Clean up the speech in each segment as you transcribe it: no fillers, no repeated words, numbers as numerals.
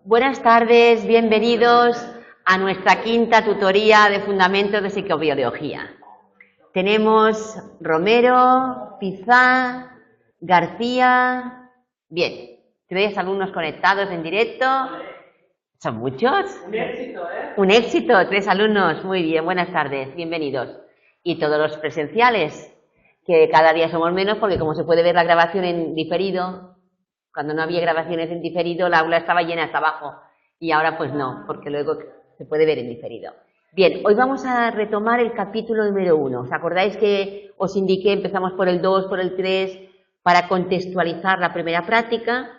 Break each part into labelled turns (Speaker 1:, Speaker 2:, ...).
Speaker 1: Buenas tardes, bienvenidos a nuestra quinta tutoría de Fundamentos de Psicobiología. Tenemos Romero, Pizá, García... Bien, 3 alumnos conectados en directo. ¿Son muchos?
Speaker 2: Un éxito, ¿eh?
Speaker 1: Un éxito, 3 alumnos. Muy bien, buenas tardes, bienvenidos. Y todos los presenciales, que cada día somos menos porque como se puede ver la grabación en diferido, cuando no había grabaciones en diferido, la aula estaba llena hasta abajo. Y ahora pues no, porque luego se puede ver en diferido. Bien, hoy vamos a retomar el capítulo número 1. ¿Os acordáis que os indiqué, empezamos por el 2, por el 3, para contextualizar la primera práctica?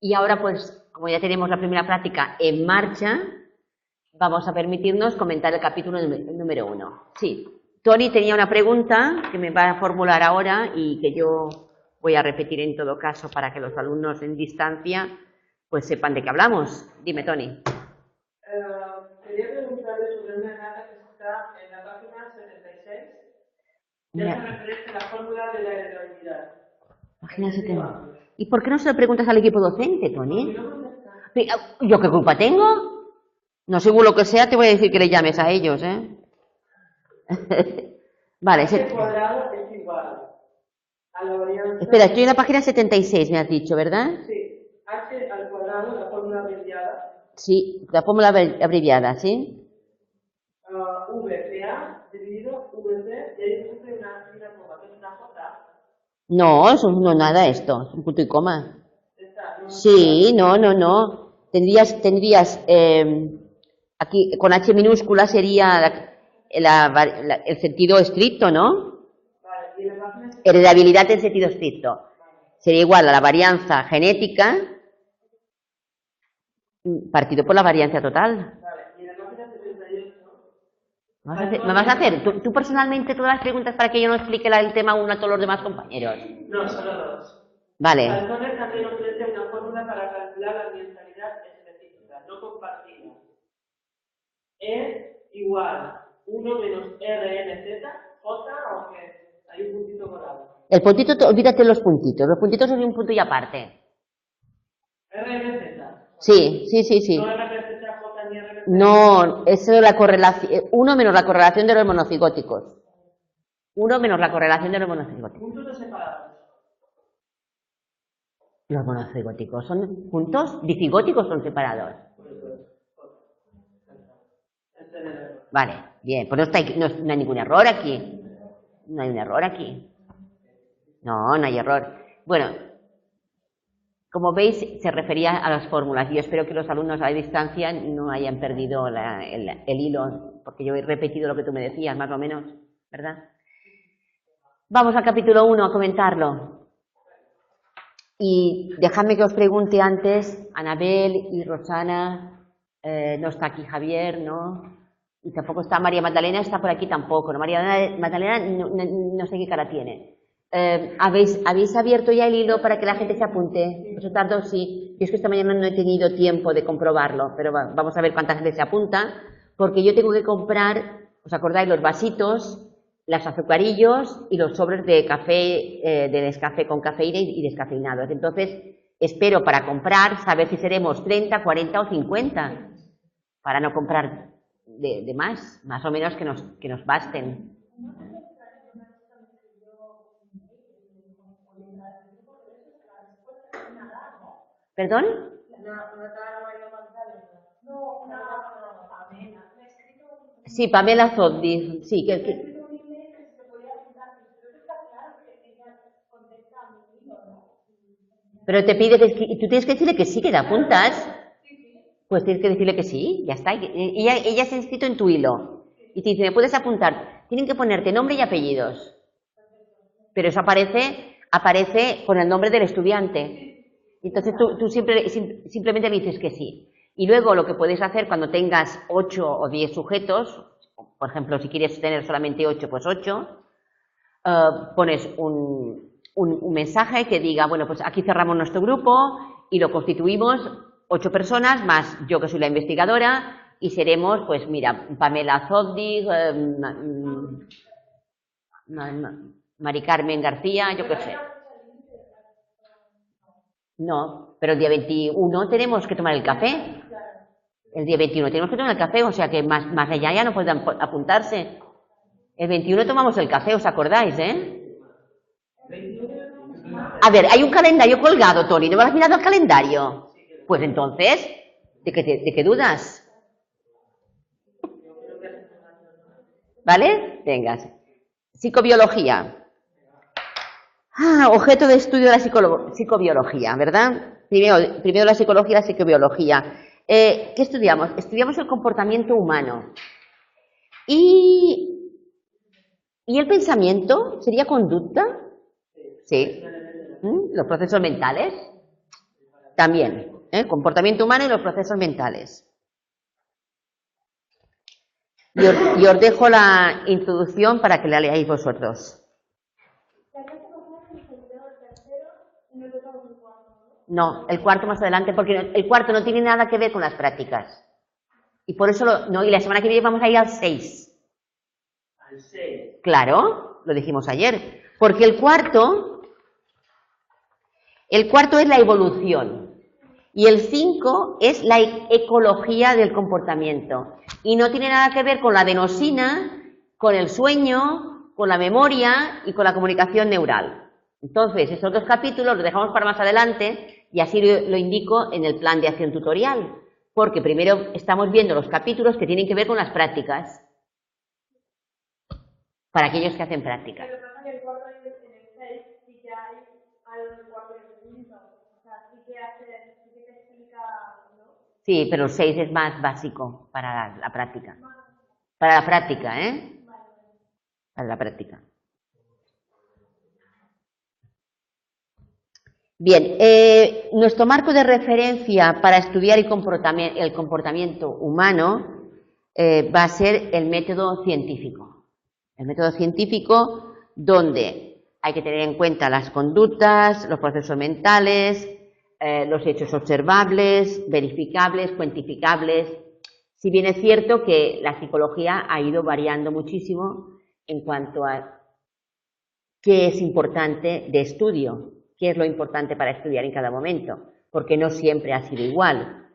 Speaker 1: Y ahora pues, como ya tenemos la primera práctica en marcha, vamos a permitirnos comentar el capítulo número 1. Sí, Tony tenía una pregunta que me va a formular ahora y que yo voy a repetir en todo caso para que los alumnos en distancia pues sepan de qué hablamos. Dime, Tony.
Speaker 2: Quería preguntarle sobre una errata que está en la página 76. Ya se referencia a la fórmula de la heredabilidad.
Speaker 1: Página 70. ¿Y por qué no se lo preguntas al equipo docente, Tony? ¿Yo qué culpa tengo? No, según lo que sea, te voy a decir que le llames a ellos, ¿eh? Vale.
Speaker 2: H cuadrado es igual a la varianza...
Speaker 1: Espera, estoy en la página 76, me has dicho, ¿verdad?
Speaker 2: Sí. H al cuadrado, la fórmula abreviada.
Speaker 1: Sí, la fórmula abreviada, ¿sí?
Speaker 2: VPA dividido VC, y ahí existe una coma, que es una J.
Speaker 1: No, eso no es nada esto, es un punto y coma.
Speaker 2: No,
Speaker 1: Sí, no. Tendrías aquí con H minúscula sería el sentido estricto, ¿no?
Speaker 2: Vale, y la página...
Speaker 1: Heredabilidad en sentido estricto. Sería igual a la varianza genética partido por la varianza total.
Speaker 2: Vale, y en la página 78...
Speaker 1: ¿Me vas a hacer tú personalmente todas las preguntas para que yo no explique el tema uno a todos los demás compañeros?
Speaker 2: No, solo 2.
Speaker 1: Vale.
Speaker 2: Falconer también ofrece una fórmula para calcular la ambientalidad específica, no compartida. Es igual 1 menos RNZ, J, aunque hay un puntito colado.
Speaker 1: El puntito, olvídate los puntitos son un punto y aparte.
Speaker 2: RNZ.
Speaker 1: Sí.
Speaker 2: No RNZ, J ni RNZ.
Speaker 1: No, eso es la correlación, 1 menos la correlación de los monocigóticos. 1 menos la correlación de los monocigóticos.
Speaker 2: Puntos o separados.
Speaker 1: Los monocigóticos son juntos, dicigóticos son separados. Vale, bien, pues no hay ningún error aquí. No hay un error aquí. No hay error. Bueno, como veis, se refería a las fórmulas. Yo espero que los alumnos a la distancia no hayan perdido el hilo, porque yo he repetido lo que tú me decías, más o menos, ¿verdad? Vamos al capítulo 1 a comentarlo. Y dejadme que os pregunte antes, Anabel y Rosana, no está aquí Javier, ¿no? Y tampoco está María Magdalena, está por aquí tampoco, ¿no? María Magdalena no sé qué cara tiene. ¿Habéis abierto ya el hilo para que la gente se apunte? Vosotras dos sí. Yo es que esta mañana no he tenido tiempo de comprobarlo, pero vamos a ver cuánta gente se apunta, porque yo tengo que comprar, ¿os acordáis? Los vasitos, los azucarillos y los sobres de café, de Nescafé con cafeína y descafeinados. Entonces, espero para comprar, saber si seremos 30, 40 o 50, para no comprar de más o menos que nos basten. ¿Perdón? Sí, Pamela Zoddi, sí, pero te pide que tú tienes que decirle que sí, que te apuntas. Pues tienes que decirle que sí, ya está. Ella se ha inscrito en tu hilo. Y te dice, ¿me puedes apuntar? Tienen que ponerte nombre y apellidos. Pero eso aparece con el nombre del estudiante. Entonces tú simplemente le dices que sí. Y luego lo que puedes hacer cuando tengas 8 o 10 sujetos, por ejemplo, si quieres tener solamente 8, pues 8, pones un mensaje que diga, bueno, pues aquí cerramos nuestro grupo y lo constituimos 8 personas, más yo que soy la investigadora, y seremos, pues mira, Pamela Zoddi, Mari Carmen García, yo qué sé. No, pero el día 21 tenemos que tomar el café. El día 21 tenemos que tomar el café, o sea que más allá ya no pueden apuntarse. El 21 tomamos el café, ¿os acordáis, A ver, hay un calendario colgado, Tony, ¿no me has mirado el calendario? Pues entonces, ¿de qué dudas? ¿Vale? Venga. Psicobiología. Objeto de estudio de la psicobiología, ¿verdad? Primero la psicología y la psicobiología. ¿Qué estudiamos? Estudiamos el comportamiento humano. ¿Y el pensamiento? ¿Sería conducta? Sí. ¿Los procesos mentales? También. Comportamiento humano y los procesos mentales. Y os dejo la introducción para que la leáis vosotros. No, el cuarto más adelante, porque el cuarto no tiene nada que ver con las prácticas. Y por eso, y la semana que viene vamos a ir al 6.
Speaker 2: ¿Al 6?
Speaker 1: Claro, lo dijimos ayer. Porque el cuarto es la evolución. Y el 5 es la ecología del comportamiento. Y no tiene nada que ver con la adenosina, con el sueño, con la memoria y con la comunicación neural. Entonces, esos 2 capítulos los dejamos para más adelante y así lo indico en el plan de acción tutorial. Porque primero estamos viendo los capítulos que tienen que ver con las prácticas. Para aquellos que hacen prácticas.
Speaker 2: Pero pasa que el cuarto en el 6 sí que hay algo del cuarto y el quinto. O sea, sí que te explica, ¿no?
Speaker 1: Sí, pero el 6 es más básico para la práctica. Para la práctica, Para la práctica. Bien, nuestro marco de referencia para estudiar el comportamiento humano va a ser el método científico. El método científico donde hay que tener en cuenta las conductas, los procesos mentales, los hechos observables, verificables, cuantificables. Si bien es cierto que la psicología ha ido variando muchísimo en cuanto a qué es importante de estudio, qué es lo importante para estudiar en cada momento, porque no siempre ha sido igual.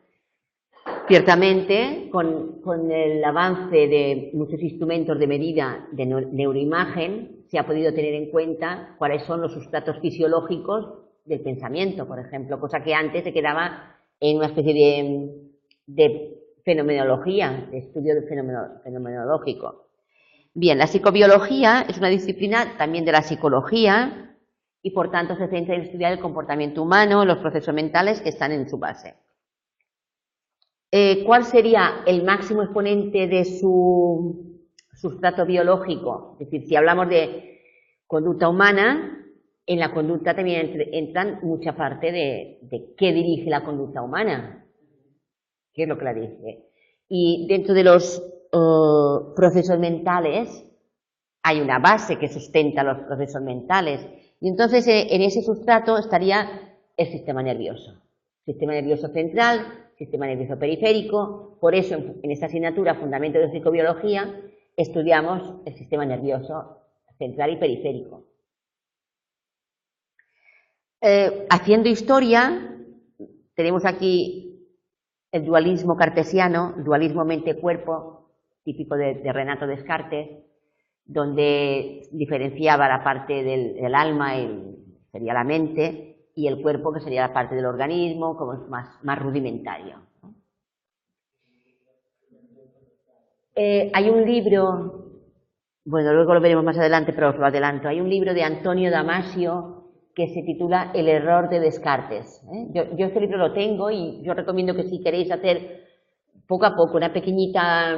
Speaker 1: Ciertamente, con el avance de muchos instrumentos de medida de neuroimagen, se ha podido tener en cuenta cuáles son los sustratos fisiológicos del pensamiento, por ejemplo, cosa que antes se quedaba en una especie de fenomenología, de estudio fenomenológico. Bien, la psicobiología es una disciplina también de la psicología y por tanto se centra en estudiar el comportamiento humano, los procesos mentales que están en su base. ¿Cuál sería el máximo exponente de su sustrato biológico? Es decir, si hablamos de conducta humana, en la conducta también entran mucha parte de qué dirige la conducta humana, qué es lo que la dirige. Y dentro de los procesos mentales hay una base que sustenta los procesos mentales. Y entonces en ese sustrato estaría el sistema nervioso central, sistema nervioso periférico. Por eso en esta asignatura, Fundamentos de Psicobiología, estudiamos el sistema nervioso central y periférico. Haciendo historia, tenemos aquí el dualismo cartesiano, el dualismo mente-cuerpo, típico de Renato Descartes, donde diferenciaba la parte del alma, sería la mente, y el cuerpo, que sería la parte del organismo, como es más rudimentario. Hay un libro, bueno, luego lo veremos más adelante, pero os lo adelanto, hay un libro de Antonio Damasio que se titula El error de Descartes. Yo este libro lo tengo y yo recomiendo que si queréis hacer poco a poco una pequeñita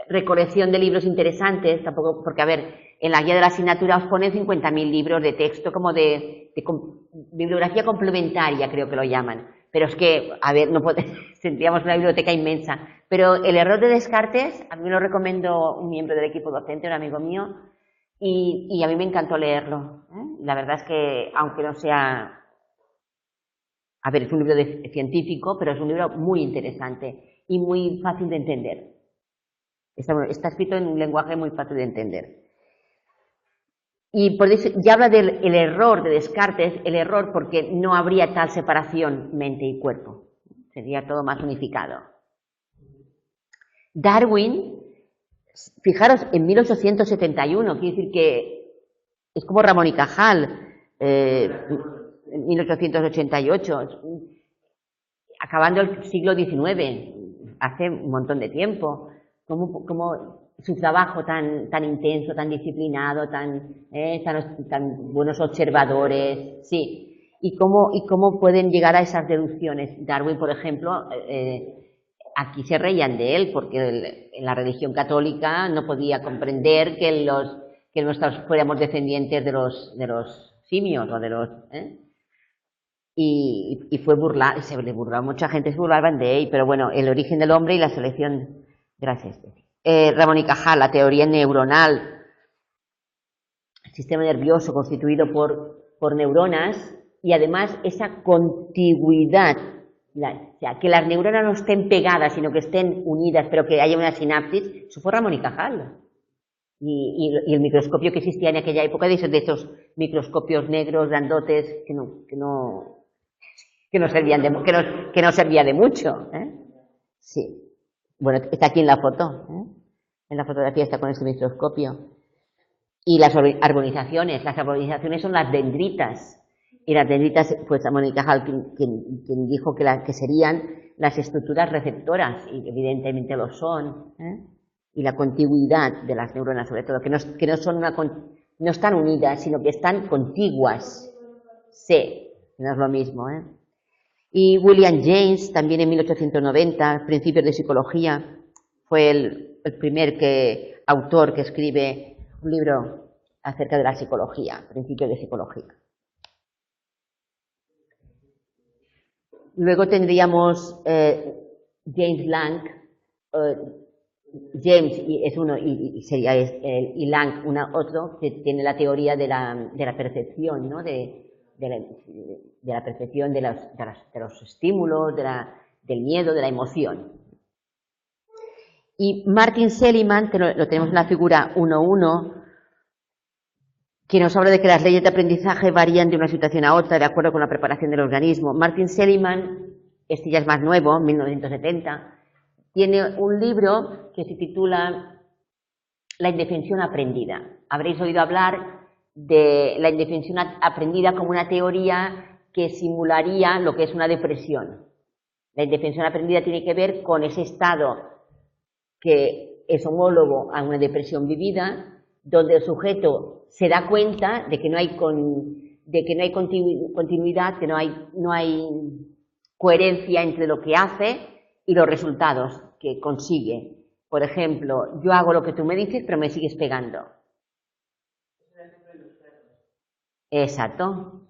Speaker 1: recolección de libros interesantes, tampoco, porque a ver, en la guía de la asignatura os ponen 50.000 libros de texto como de bibliografía complementaria, creo que lo llaman, pero es que, a ver, no tendríamos una biblioteca inmensa, pero el error de Descartes, a mí me lo recomendó un miembro del equipo docente, un amigo mío, y a mí me encantó leerlo. La verdad es que, aunque no sea, a ver, es un libro científico, pero es un libro muy interesante y muy fácil de entender. Está escrito en un lenguaje muy fácil de entender. Y por eso ya habla del error de Descartes, el error porque no habría tal separación mente y cuerpo. Sería todo más unificado. Darwin, fijaros, en 1871, quiere decir que es como Ramón y Cajal, en 1888, acabando el siglo XIX, hace un montón de tiempo, como su trabajo tan intenso, tan disciplinado, tan buenos observadores, sí, y cómo pueden llegar a esas deducciones. Darwin, por ejemplo, aquí se reían de él, porque en la religión católica no podía comprender que nosotros fuéramos descendientes de los simios o de los... Y fue burlado, se le burlaba, mucha gente se burlaban de él, pero bueno, el origen del hombre y la selección... Gracias. Ramón y Cajal, la teoría neuronal, el sistema nervioso constituido por neuronas y además esa contigüidad, o sea, que las neuronas no estén pegadas, sino que estén unidas, pero que haya una sinapsis, eso fue Ramón y Cajal. Y el microscopio que existía en aquella época, de esos microscopios negros, grandotes, que no servía de mucho. Sí. Bueno, está aquí en la foto, en la fotografía está con ese microscopio. Y las arbonizaciones son las dendritas. Y las dendritas, pues Ramón y Cajal quien dijo que serían las estructuras receptoras, y evidentemente lo son. Y la contigüidad de las neuronas, sobre todo, que no están unidas, sino que están contiguas. Sí, no es lo mismo, Y William James, también en 1890, Principios de Psicología, fue el primer autor que escribe un libro acerca de la psicología, Principios de Psicología. Luego tendríamos James Lang. James es uno y sería y Lang otro, que tiene la teoría de la percepción, ¿no? de la percepción de los estímulos, del miedo, de la emoción. Y Martin Seligman, que lo tenemos en la figura 1.1, que nos habla de que las leyes de aprendizaje varían de una situación a otra de acuerdo con la preparación del organismo. Martin Seligman, este ya es más nuevo, 1970, tiene un libro que se titula La indefensión aprendida. Habréis oído hablar de la indefensión aprendida como una teoría que simularía lo que es una depresión. La indefensión aprendida tiene que ver con ese estado que es homólogo a una depresión vivida, donde el sujeto se da cuenta de que no hay continuidad, que no hay coherencia entre lo que hace y los resultados que consigue. Por ejemplo, yo hago lo que tú me dices, pero me sigues pegando. Exacto.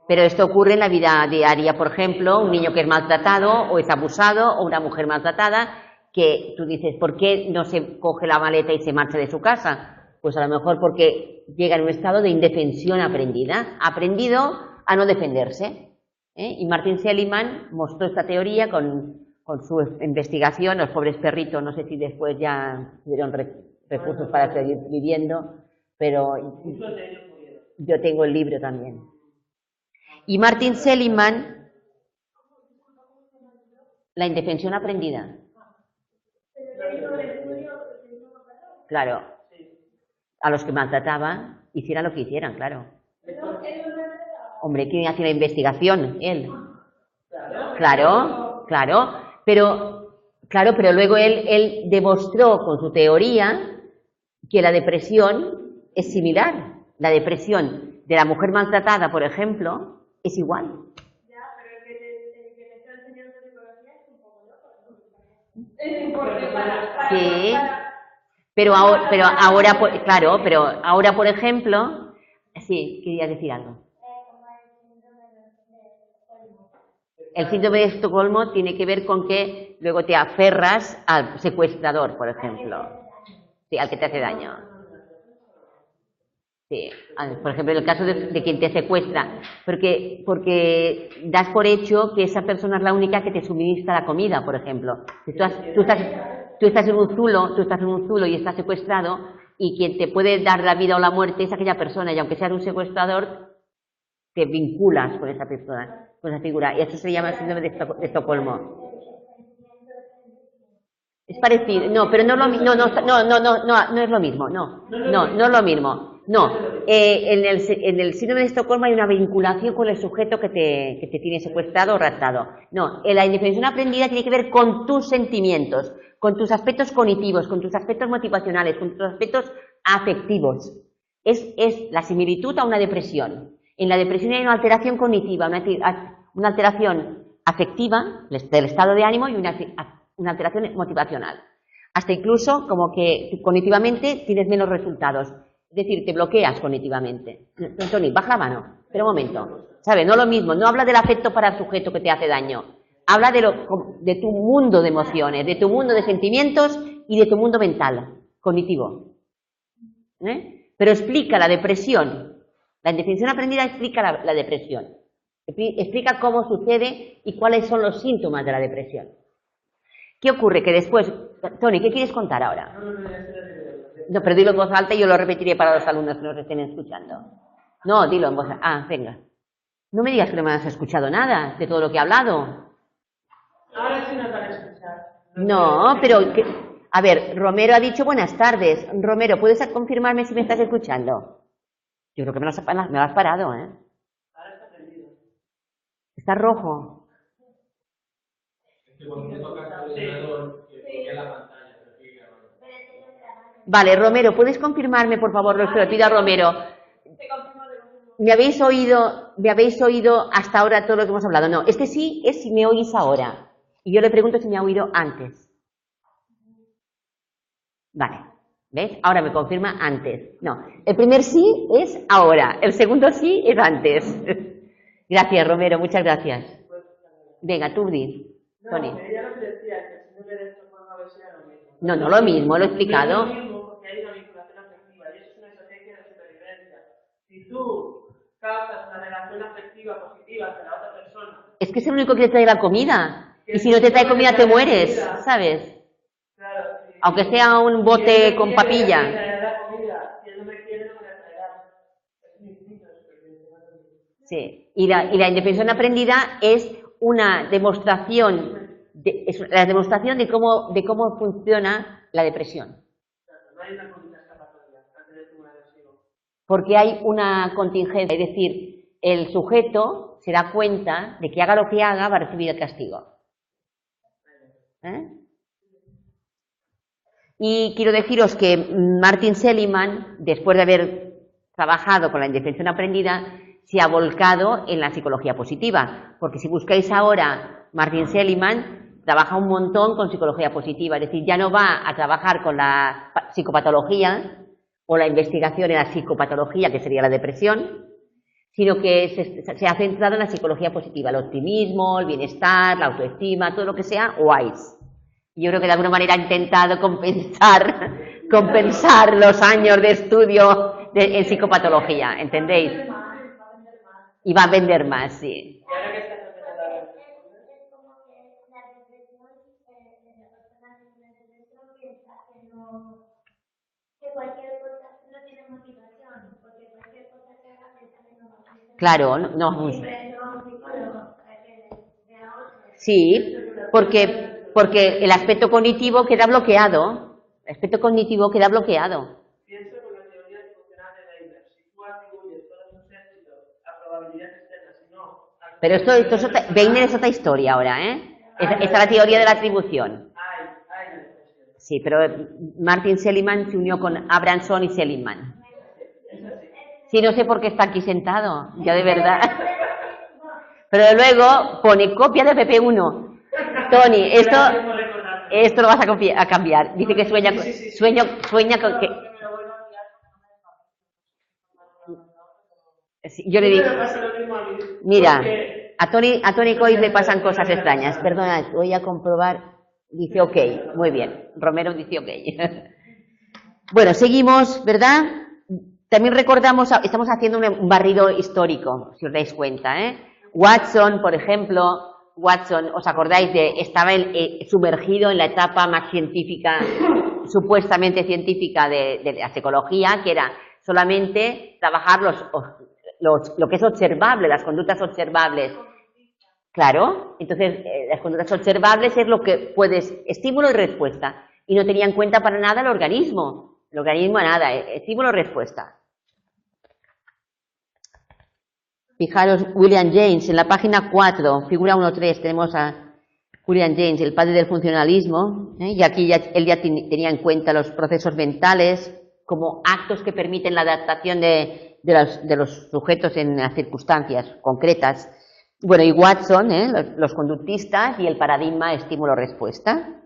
Speaker 1: Pero esto ocurre en la vida diaria, por ejemplo, un niño que es maltratado o es abusado o una mujer maltratada, que tú dices, ¿por qué no se coge la maleta y se marcha de su casa? Pues a lo mejor porque llega en un estado de indefensión aprendida, aprendido a no defenderse. Y Martin Seligman mostró esta teoría con su investigación. Los pobres perritos, no sé si después ya tuvieron recursos para seguir viviendo, pero yo tengo el libro también. Y Martin Seligman, la indefensión aprendida. Claro, a los que maltrataban, hicieran lo que hicieran, claro. Hombre, ¿quién hacía la investigación? Él. Claro, pero luego él demostró con su teoría que la depresión es similar. La depresión de la mujer maltratada, por ejemplo, es igual.
Speaker 3: Ya, pero el que me está enseñando psicología es un poco loco, ¿no? Es importante
Speaker 1: Sí, pero ahora, por ejemplo, sí, quería decir algo. El síndrome de Estocolmo tiene que ver con que luego te aferras al secuestrador, por ejemplo. Sí, al que te hace daño. Sí, por ejemplo, en el caso de quien te secuestra, porque das por hecho que esa persona es la única que te suministra la comida, por ejemplo. Si tú estás en un zulo y estás secuestrado, y quien te puede dar la vida o la muerte es aquella persona, y aunque seas un secuestrador, te vinculas con esa persona, con esa figura, y eso se llama el síndrome de Estocolmo. Es parecido, no, pero no es lo mismo, no es lo mismo, no es lo mismo, no. En el síndrome de Estocolmo hay una vinculación con el sujeto que te tiene secuestrado o raptado. No, la indefensión aprendida tiene que ver con tus sentimientos, con tus aspectos cognitivos, con tus aspectos motivacionales, con tus aspectos afectivos. Es la similitud a una depresión. En la depresión hay una alteración cognitiva, una alteración afectiva del estado de ánimo y una alteración motivacional. Hasta incluso como que cognitivamente tienes menos resultados. Es decir, te bloqueas cognitivamente. Tony, baja la mano. Espera un momento. ¿Sabes? No lo mismo. No habla del afecto para el sujeto que te hace daño. Habla de tu mundo de emociones, de tu mundo de sentimientos y de tu mundo mental, cognitivo. Pero explica la depresión. La indefensión aprendida explica la depresión. Explica cómo sucede y cuáles son los síntomas de la depresión. ¿Qué ocurre? Que después... Tony, ¿qué quieres contar ahora? No, pero dilo en voz alta y yo lo repetiré para los alumnos que nos estén escuchando. No, dilo en voz alta. Ah, venga. No me digas que no me has escuchado nada de todo lo que he hablado.
Speaker 2: Ahora sí nos van a escuchar.
Speaker 1: No, pero... A ver, Romero ha dicho buenas tardes. Romero, ¿puedes confirmarme si me estás escuchando? Yo creo que me lo has parado, ¿eh?
Speaker 2: Ahora está prendido.
Speaker 1: Está rojo. Vale, Romero, ¿puedes confirmarme, por favor? Lo pido a Romero. ¿Me habéis oído hasta ahora todo lo que hemos hablado? No, este sí es si me oís ahora. Y yo le pregunto si me ha oído antes. Vale, ¿ves? Ahora me confirma antes. No, el primer sí es ahora, el segundo sí es antes. Gracias, Romero, muchas gracias. Venga, tú di. Tony.
Speaker 2: No, ella lo que decía, que el síndrome de Estocolmo a veces era lo mismo.
Speaker 1: No, lo mismo, lo he explicado.
Speaker 2: No es lo mismo porque hay una vinculación afectiva y eso es una estrategia de supervivencia. Si tú causas una relación afectiva positiva hacia la otra persona...
Speaker 1: Es que es el único que te trae la comida. Y si no te trae comida te mueres, ¿sabes?
Speaker 2: Claro, sí.
Speaker 1: Aunque sea un bote con papilla.
Speaker 2: Si él no me quiere, no me la traerá. Es un instinto de supervivencia.
Speaker 1: Sí, y la indefensión aprendida es una demostración, la demostración de cómo funciona la depresión.
Speaker 2: No hay una conducta escapatoria antes de tomar agresivo.
Speaker 1: Porque hay una contingencia, es decir, el sujeto se da cuenta de que haga lo que haga va a recibir el castigo. Y quiero deciros que Martin Seligman, después de haber trabajado con la indefensión aprendida, se ha volcado en la psicología positiva, porque si buscáis ahora, Martin Seligman trabaja un montón con psicología positiva, es decir, ya no va a trabajar con la psicopatología o la investigación en la psicopatología, que sería la depresión, sino que se ha centrado en la psicología positiva, el optimismo, el bienestar, la autoestima, todo lo que sea, WISE. Yo creo que de alguna manera ha intentado compensar los años de estudio en psicopatología, ¿entendéis? Y va a vender más, sí.
Speaker 3: Es como que la depresión, la persona que tiene depresión piensa que cualquier cosa no tiene motivación, porque cualquier cosa que haga piensa que no va a hacer.
Speaker 1: Claro, no.
Speaker 3: Siempre no va a un psicólogo para que vea otro.
Speaker 1: Sí, porque el aspecto cognitivo queda bloqueado. El aspecto cognitivo queda bloqueado.
Speaker 2: Pienso con la teoría funcional de Weiner. Si tú atribuyes todos sus éxitos a probabilidades externas y no...
Speaker 1: Pero esto es Weiner es otra historia ahora, ¿eh? Esta es la teoría de la atribución.
Speaker 2: Hay una depresión.
Speaker 1: Sí, pero Martin Seligman se unió con Abramson y Seligman. Sí, no sé por qué está aquí sentado, ya de verdad. Pero luego pone copia de PP1. Tony, esto lo vas a cambiar. Dice que sueña con que... Sí, yo le digo, mira, a Tony Coy le pasan cosas extrañas. Perdona, voy a comprobar. Dice ok, muy bien. Romero dice ok. Bueno, seguimos, ¿verdad? También recordamos, estamos haciendo un barrido histórico, si os dais cuenta, ¿eh? Watson, por ejemplo, ¿os acordáis estaba sumergido en la etapa más científica supuestamente científica de la psicología, que era solamente trabajar lo que es observable, las conductas observables. Claro, entonces las conductas observables es lo que puedes, estímulo y respuesta, y no tenía en cuenta para nada el organismo nada, estímulo-respuesta. Fijaros, William James, en la página 4, figura 1.3, tenemos a William James, el padre del funcionalismo, y aquí él ya tenía en cuenta los procesos mentales como actos que permiten la adaptación de los sujetos en las circunstancias concretas. Bueno, y Watson, los conductistas y el paradigma estímulo-respuesta.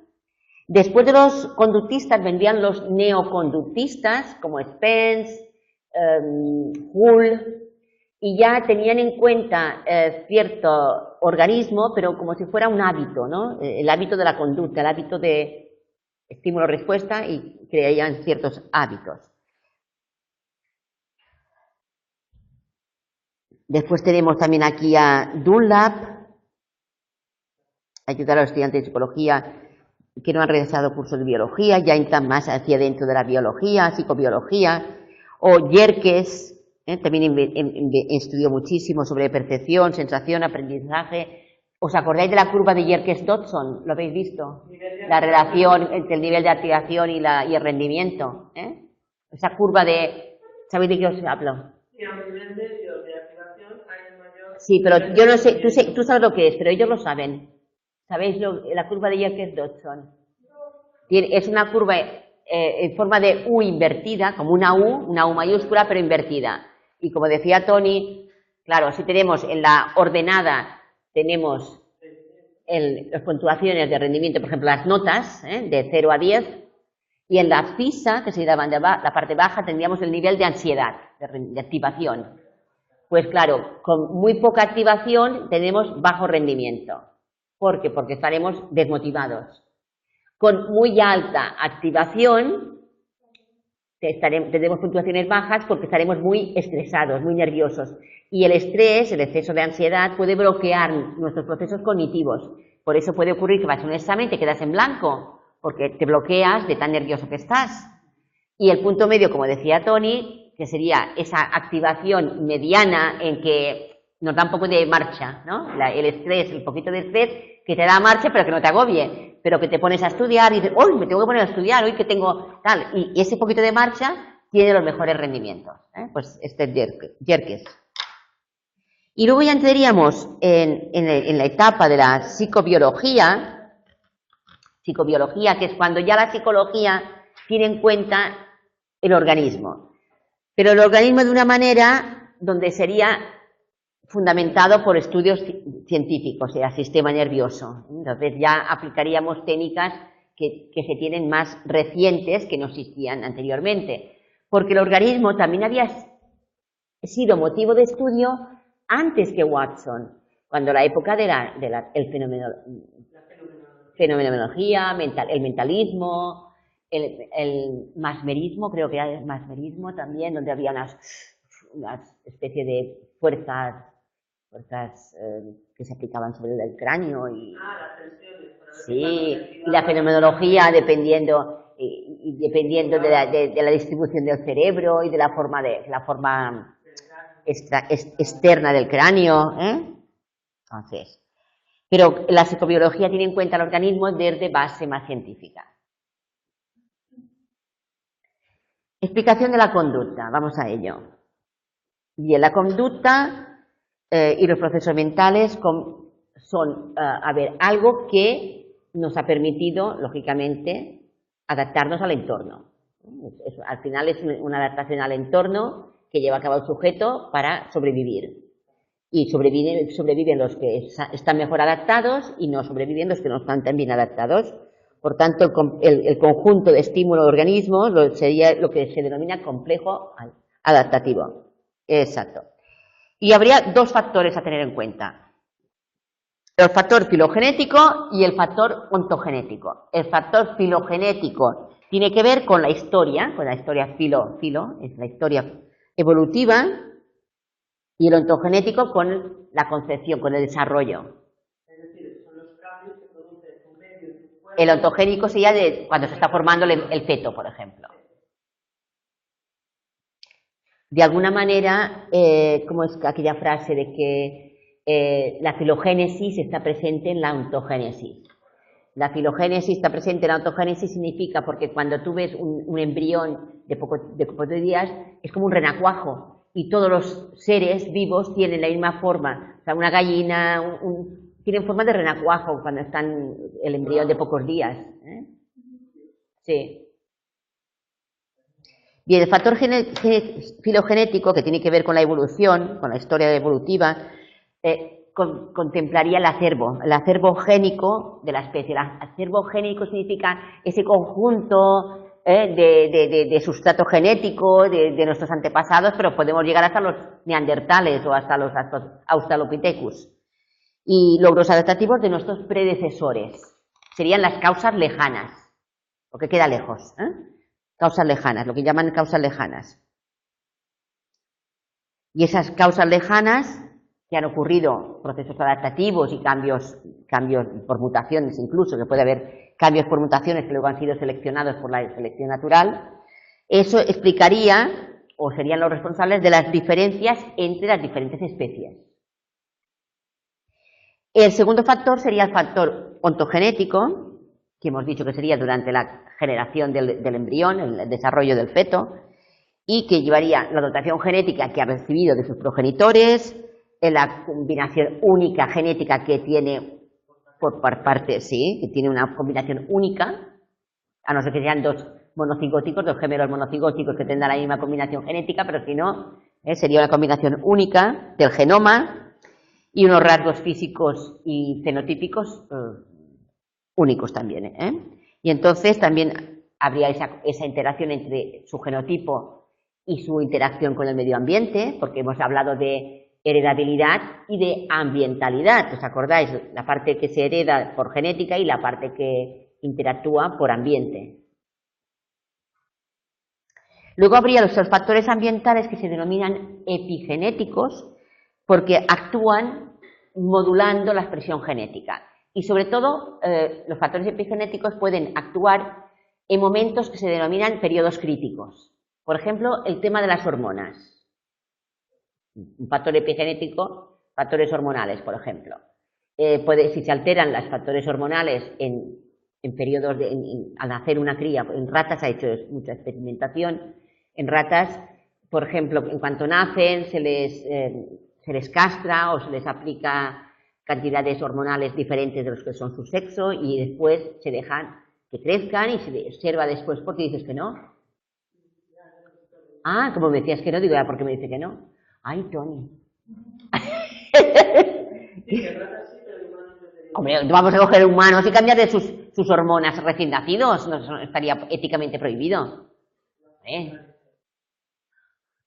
Speaker 1: Después de los conductistas vendrían los neoconductistas, como Spence, Hull, y ya tenían en cuenta cierto organismo, pero como si fuera un hábito, ¿no? El hábito de la conducta, el hábito de estímulo-respuesta, y creían ciertos hábitos. Después tenemos también aquí a Dunlap, ayudar a los estudiantes de psicología que no han realizado cursos de biología, ya entran más hacia dentro de la biología, psicobiología, o Yerkes, también estudió muchísimo sobre percepción, sensación, aprendizaje. ¿Os acordáis de la curva de Yerkes-Dodson? ¿Lo habéis visto? La relación entre el nivel de activación y el rendimiento. Esa curva de... ¿Sabéis de qué os hablo? Sí, pero yo no sé, tú sabes lo que es, pero ellos lo saben. ¿Sabéis la curva de Yerkes-Dodson? Es una curva en forma de U invertida, como una U mayúscula, pero invertida. Y como decía Tony, claro, si tenemos en la ordenada, tenemos las puntuaciones de rendimiento, por ejemplo, las notas, de 0 a 10, y en la FISA, que sería la parte baja, tendríamos el nivel de ansiedad, de activación. Pues claro, con muy poca activación tenemos bajo rendimiento. ¿Por qué? Porque estaremos desmotivados. Con muy alta activación tendremos puntuaciones bajas porque estaremos muy estresados, muy nerviosos. Y el estrés, el exceso de ansiedad, puede bloquear nuestros procesos cognitivos. Por eso puede ocurrir que vas a un examen y te quedas en blanco, porque te bloqueas de tan nervioso que estás. Y el punto medio, como decía Tony, que sería esa activación mediana en que nos da un poco de marcha, ¿no? El estrés, el poquito de estrés que te da marcha pero que no te agobie, pero que te pones a estudiar y dices, hoy me tengo que poner a estudiar, hoy que tengo tal, y ese poquito de marcha tiene los mejores rendimientos, pues este es Yerkes. Y luego ya entraríamos en la etapa de la psicobiología, que es cuando ya la psicología tiene en cuenta el organismo, pero el organismo de una manera donde sería fundamentado por estudios científicos, el sistema nervioso. Entonces ya aplicaríamos técnicas que se tienen más recientes que no existían anteriormente, porque el organismo también había sido motivo de estudio antes que Watson, cuando la época de la fenomenología, el mentalismo, el masmerismo, creo que era el masmerismo también, donde había una especie de fuerzas que se aplicaban sobre el cráneo y
Speaker 2: las tensiones.
Speaker 1: sí, y la fenomenología dependiendo de la distribución del cerebro y de la forma externa del cráneo, Entonces, pero la psicobiología tiene en cuenta el organismo desde base más científica. Explicación de la conducta, vamos a ello. Y en la conducta y los procesos mentales son, algo que nos ha permitido, lógicamente, adaptarnos al entorno. Al final es una adaptación al entorno que lleva a cabo el sujeto para sobrevivir. Y sobreviven los que están mejor adaptados y no sobreviven los que no están tan bien adaptados. Por tanto, el conjunto de estímulo-organismo sería lo que se denomina complejo adaptativo. Exacto. Y habría dos factores a tener en cuenta. El factor filogenético y el factor ontogenético. El factor filogenético tiene que ver con la historia filo, es la historia evolutiva, y el ontogenético con la concepción, con el desarrollo.
Speaker 2: Es decir, son los cambios que produce tu medio y tu cuerpo
Speaker 1: El ontogénico sería de cuando se está formando el feto, por ejemplo. De alguna manera, ¿cómo es aquella frase de que la filogénesis está presente en la ontogénesis? La filogénesis está presente en la ontogénesis significa porque cuando tú ves un embrión de pocos días, es como un renacuajo y todos los seres vivos tienen la misma forma. O sea, una gallina tienen forma de renacuajo cuando están el embrión de pocos días. Sí. Bien, el factor filogenético, que tiene que ver con la evolución, con la historia evolutiva, contemplaría el acervo génico de la especie. El acervo génico significa ese conjunto de sustrato genético de nuestros antepasados, pero podemos llegar hasta los neandertales o hasta los australopithecus. Y logros adaptativos de nuestros predecesores. Serían las causas lejanas, porque queda lejos. Causas lejanas, lo que llaman causas lejanas. Y esas causas lejanas, que han ocurrido procesos adaptativos y cambios por mutaciones incluso, que puede haber cambios por mutaciones que luego han sido seleccionados por la selección natural, eso explicaría, o serían los responsables de las diferencias entre las diferentes especies. El segundo factor sería el factor ontogenético, que hemos dicho que sería durante la generación del embrión, el desarrollo del feto, y que llevaría la dotación genética que ha recibido de sus progenitores, la combinación única genética que tiene por parte, sí, que tiene una combinación única, a no ser que sean dos monocigóticos, dos gemelos monocigóticos que tengan la misma combinación genética, pero si no, sería una combinación única del genoma y unos rasgos físicos y fenotípicos únicos también. Y entonces también habría esa interacción entre su genotipo y su interacción con el medio ambiente, porque hemos hablado de heredabilidad y de ambientalidad. ¿Os acordáis? La parte que se hereda por genética y la parte que interactúa por ambiente. Luego habría los factores ambientales que se denominan epigenéticos porque actúan modulando la expresión genética. Y sobre todo, los factores epigenéticos pueden actuar en momentos que se denominan periodos críticos. Por ejemplo, el tema de las hormonas. Un factor epigenético, factores hormonales, por ejemplo. Si se alteran los factores hormonales en periodos al nacer una cría, en ratas ha hecho mucha experimentación, en ratas, por ejemplo, en cuanto nacen se les castra o se les aplica cantidades hormonales diferentes de los que son su sexo y después se dejan que crezcan y se observa después. ¿Por qué dices que no? Ah, como me decías que no, digo, ¿por qué me dice que no? Ay, Tony. Hombre, vamos a coger humanos y cambiar de sus hormonas recién nacidos, no estaría éticamente prohibido.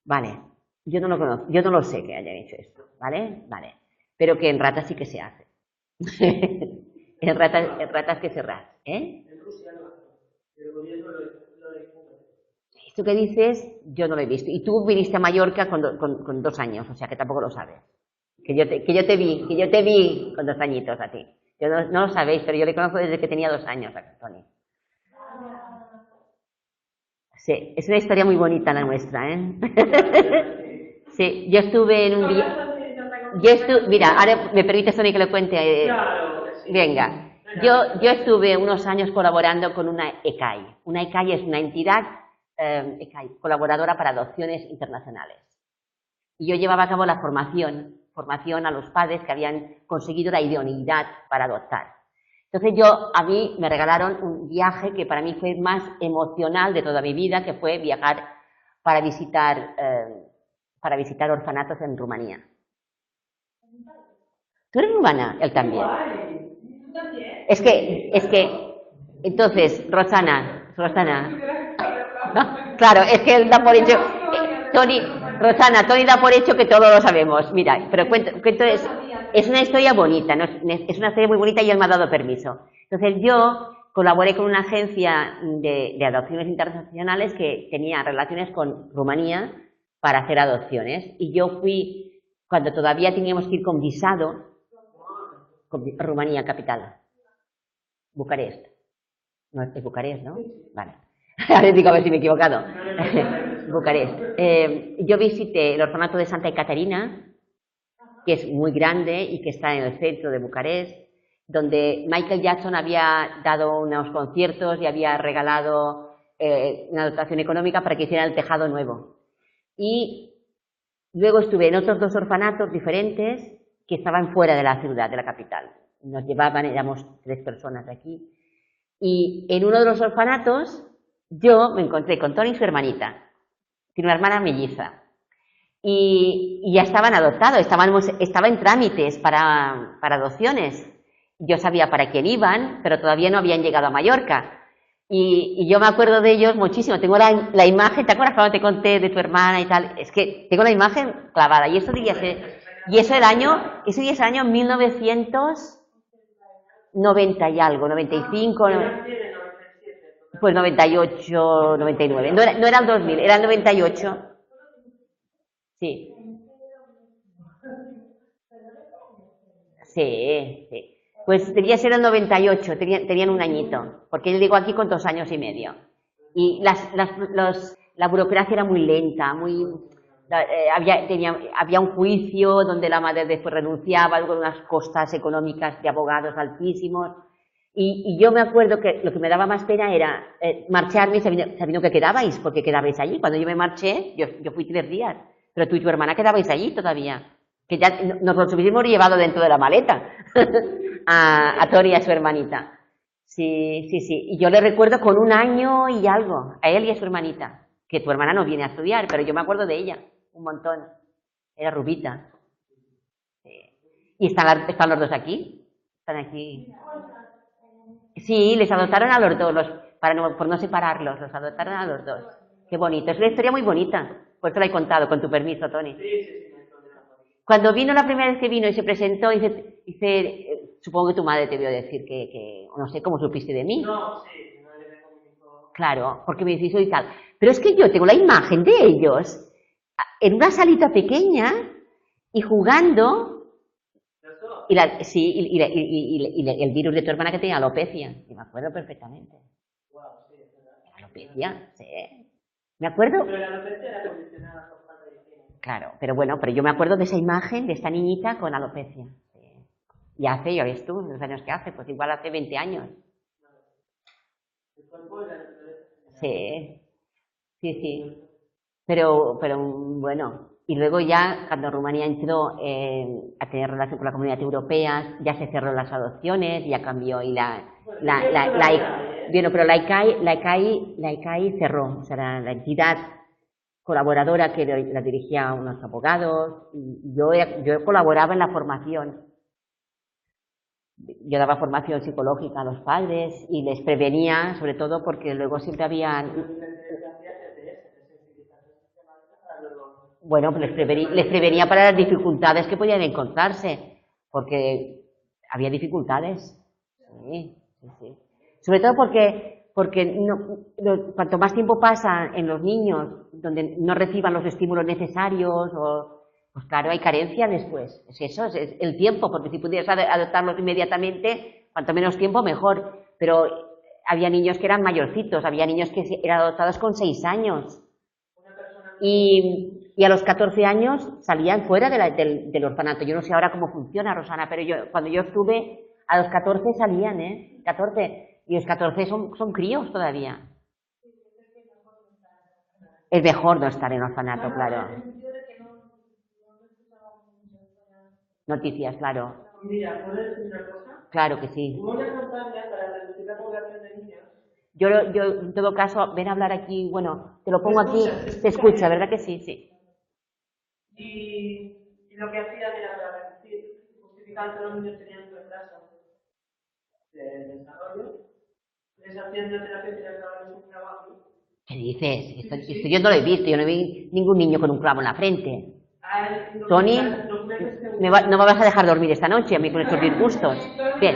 Speaker 1: Vale, yo no lo conozco, yo no lo sé que hayan hecho esto, ¿vale? Vale, pero que en ratas sí que se hace. en ratas que se ras, En Rusia no, el gobierno lo esto que dices, yo no lo he visto. Y tú viniste a Mallorca con 2 años, o sea que tampoco lo sabes. Que yo te vi con 2 añitos a ti. Yo no lo sabéis, pero yo le conozco desde que tenía 2 años a Tony. Sí, es una historia muy bonita la nuestra, Sí, yo estuve en un día... Mira, ahora me permite, Tony, que le cuente. Venga, yo estuve unos años colaborando con una ECAI. Una ECAI es una entidad colaboradora para adopciones internacionales. Y yo llevaba a cabo la formación a los padres que habían conseguido la idoneidad para adoptar. Entonces a mí me regalaron un viaje que para mí fue más emocional de toda mi vida, que fue viajar para visitar orfanatos en Rumanía. ¿Tú eres rumana? Él también. ¿Tú también? Es que, entonces, Rosana, claro, es que él da por hecho, Tony da por hecho que todo lo sabemos. Mira, pero cuento es una historia bonita, ¿no? Es una historia muy bonita y él me ha dado permiso. Entonces yo colaboré con una agencia de adopciones internacionales que tenía relaciones con Rumanía para hacer adopciones. Y yo fui, cuando todavía teníamos que ir con visado, con Rumanía capital, Bucarest. No, es Bucarest, ¿no? Vale. Ahora digo a ver si me he equivocado. Bucarest. Yo visité el orfanato de Santa Caterina, que es muy grande y que está en el centro de Bucarest, donde Michael Jackson había dado unos conciertos y había regalado una dotación económica para que hicieran el tejado nuevo. Y luego estuve en otros 2 orfanatos diferentes que estaban fuera de la ciudad, de la capital. Nos llevaban, éramos 3 personas de aquí. Y en uno de los orfanatos yo me encontré con Tony y su hermanita. Tiene una hermana melliza. Y ya estaban adoptados, estaba en trámites para adopciones. Yo sabía para quién iban, pero todavía no habían llegado a Mallorca. Y yo me acuerdo de ellos muchísimo. Tengo la imagen, ¿te acuerdas cuando te conté de tu hermana y tal? Es que tengo la imagen clavada. Y eso es el año 1990 y algo, 95, pues 98, 99. No era el 2000, era el 98. Sí. Sí, sí. Pues debía ser el 98, tenían un añito, porque yo digo aquí con 2 años y medio. Y la burocracia era muy lenta, había un juicio donde la madre después renunciaba, con unas costas económicas de abogados altísimos. Y yo me acuerdo que lo que me daba más pena era marcharme sabiendo que quedabais, porque quedabais allí. Cuando yo me marché, yo fui 3 días, pero tú y tu hermana quedabais allí todavía, que ya nos los hubiésemos llevado dentro de la maleta a Tori y a su hermanita. Sí, sí, sí. Y yo le recuerdo con 1 año y algo, a él y a su hermanita, que tu hermana no viene a estudiar, pero yo me acuerdo de ella un montón. Era rubita. Sí. ¿Y están los 2 aquí? ¿Están aquí? Sí, les adoptaron a los 2, por no separarlos, los adoptaron a los 2. Qué bonito, es una historia muy bonita. Pues te la he contado, con tu permiso, Tony.
Speaker 2: Sí.
Speaker 1: Cuando vino la primera vez que vino y se presentó, dice, supongo que tu madre te vio decir que no sé, ¿cómo supiste de mí?
Speaker 2: No, sí, mi madre me comunicó.
Speaker 1: Claro, porque me dice y tal. Pero es que yo tengo la imagen de ellos en una salita pequeña y jugando. Y el virus de tu hermana que tenía alopecia. Y me acuerdo perfectamente.
Speaker 2: Wow, sí, es verdad.
Speaker 1: Alopecia, sí. Me acuerdo.
Speaker 2: Pero la alopecia era condicionada por falta de higiene.
Speaker 1: Claro, pero yo me acuerdo de esa imagen de esta niñita con alopecia. Sí. Y ya ves tú, los años que hace, pues igual hace 20 años.
Speaker 2: El cuerpo era
Speaker 1: Sí, sí, sí. Pero bueno. Y luego ya, cuando Rumanía entró a tener relación con la Comunidad Europea, ya se cerró las adopciones, ya cambió y pero la ICAI cerró, o sea, la entidad colaboradora que la dirigía a unos abogados, y yo colaboraba en la formación. Yo daba formación psicológica a los padres y les prevenía, sobre todo porque luego siempre habían... Bueno, pues les prevenía para las dificultades que podían encontrarse, porque había dificultades. Sí. Sobre todo porque cuanto más tiempo pasa en los niños, donde no reciban los estímulos necesarios, pues claro, hay carencia después. Es eso, es el tiempo, porque si pudieras adoptarlos inmediatamente, cuanto menos tiempo, mejor. Pero había niños que eran mayorcitos, había niños que eran adoptados con 6 años. Y a los 14 años salían fuera del orfanato. Yo no sé ahora cómo funciona, Rosana, pero cuando yo estuve, a los 14 salían, 14. Y los 14 son críos todavía. Es mejor no estar en orfanato, claro. Noticias, claro.
Speaker 2: Mira, ¿puedo decir una cosa?
Speaker 1: Claro que sí.
Speaker 2: Hubo una campaña para reducir la población de niños.
Speaker 1: Yo en todo caso, ven a hablar aquí, bueno, te lo pongo aquí, te escucha, ¿verdad que sí? Sí.
Speaker 2: Y lo que hacían era para reducir, justificando que los niños tenían un retraso de desarrollo, les hacían una terapia que les daban un trabajo. ¿Qué dices?
Speaker 1: Esto yo no lo he visto, yo no vi ningún niño con un clavo en la frente. Tony, no me vas a dejar dormir esta noche a mí con estos disgustos. Bien,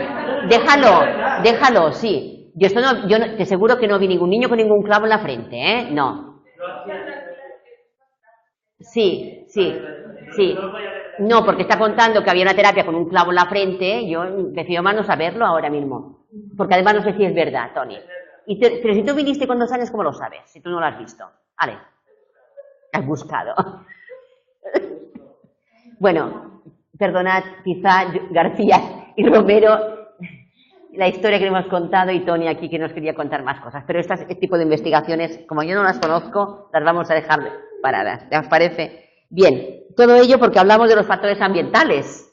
Speaker 1: déjalo, sí. Yo te aseguro que no vi ningún niño con ningún clavo en la frente, ¿eh? No. Sí. No, porque está contando que había una terapia con un clavo en la frente, yo prefiero más no saberlo ahora mismo. Porque además no sé si es verdad, Tony. Pero si tú viniste con 2 años, ¿cómo lo sabes? Si tú no lo has visto. Vale. Has buscado. Bueno, perdonad, quizá García y Romero, la historia que hemos contado, y Tony aquí que nos quería contar más cosas. Pero este tipo de investigaciones, como yo no las conozco, las vamos a dejar paradas. ¿Ya os parece? Bien, todo ello porque hablamos de los factores ambientales.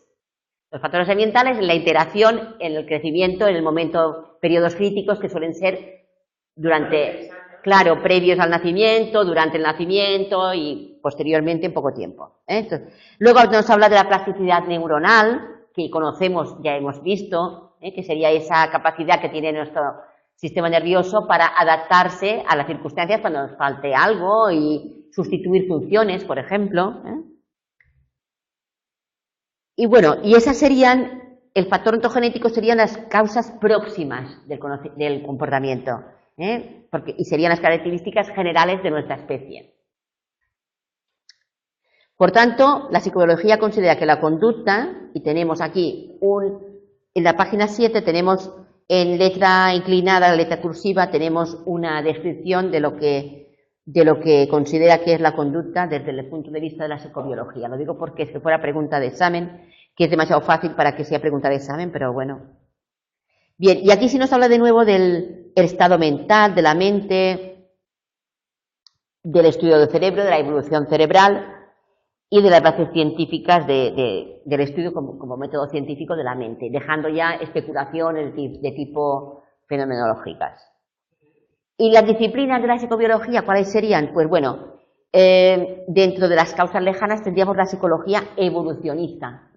Speaker 1: Los factores ambientales en la interacción, en el crecimiento, en el momento, periodos críticos que suelen ser durante, claro, previos al nacimiento, durante el nacimiento y posteriormente en poco tiempo. Entonces, luego nos habla de la plasticidad neuronal, que conocemos, ya hemos visto, que sería esa capacidad que tiene nuestro sistema nervioso para adaptarse a las circunstancias cuando nos falte algo y sustituir funciones, por ejemplo. Y bueno, y esas serían, el factor ontogenético serían las causas próximas del comportamiento, y serían las características generales de nuestra especie. Por tanto, la psicobiología considera que la conducta, y tenemos aquí en la página 7 tenemos en letra inclinada, letra cursiva, tenemos una descripción de lo que considera que es la conducta desde el punto de vista de la psicobiología. Lo digo porque si fuera pregunta de examen, que es demasiado fácil para que sea pregunta de examen, pero bueno. Bien, y aquí sí nos habla de nuevo del estado mental, de la mente, del estudio del cerebro, de la evolución cerebral y de las bases científicas del estudio como método científico de la mente, dejando ya especulaciones de tipo fenomenológicas. ¿Y las disciplinas de la psicobiología cuáles serían? Pues bueno, dentro de las causas lejanas tendríamos la psicología evolucionista.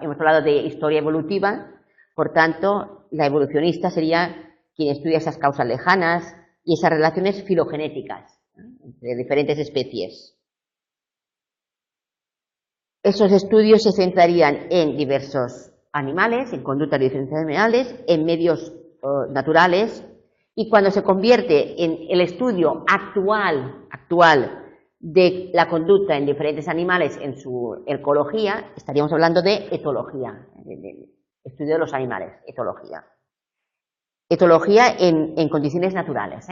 Speaker 1: Hemos hablado de historia evolutiva, por tanto, la evolucionista sería quien estudia esas causas lejanas y esas relaciones filogenéticas entre diferentes especies. Esos estudios se centrarían en diversos animales, en conductas de diferentes animales, en medios naturales, y cuando se convierte en el estudio actual de la conducta en diferentes animales en su ecología, estaríamos hablando de etología, de estudio de los animales, etología. Etología en condiciones naturales.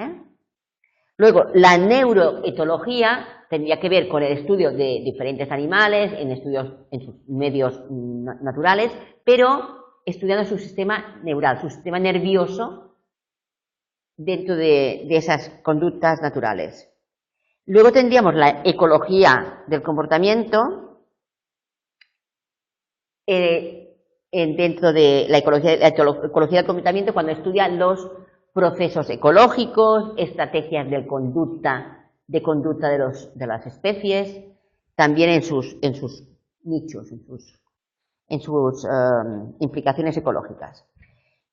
Speaker 1: Luego, la neuroetología tendría que ver con el estudio de diferentes animales, en sus medios naturales, pero estudiando su sistema neural, su sistema nervioso dentro de esas conductas naturales. Luego tendríamos la ecología del comportamiento, dentro de la ecología del comportamiento, cuando estudia los procesos ecológicos, estrategias de conducta de las especies, también en sus nichos, en sus implicaciones ecológicas.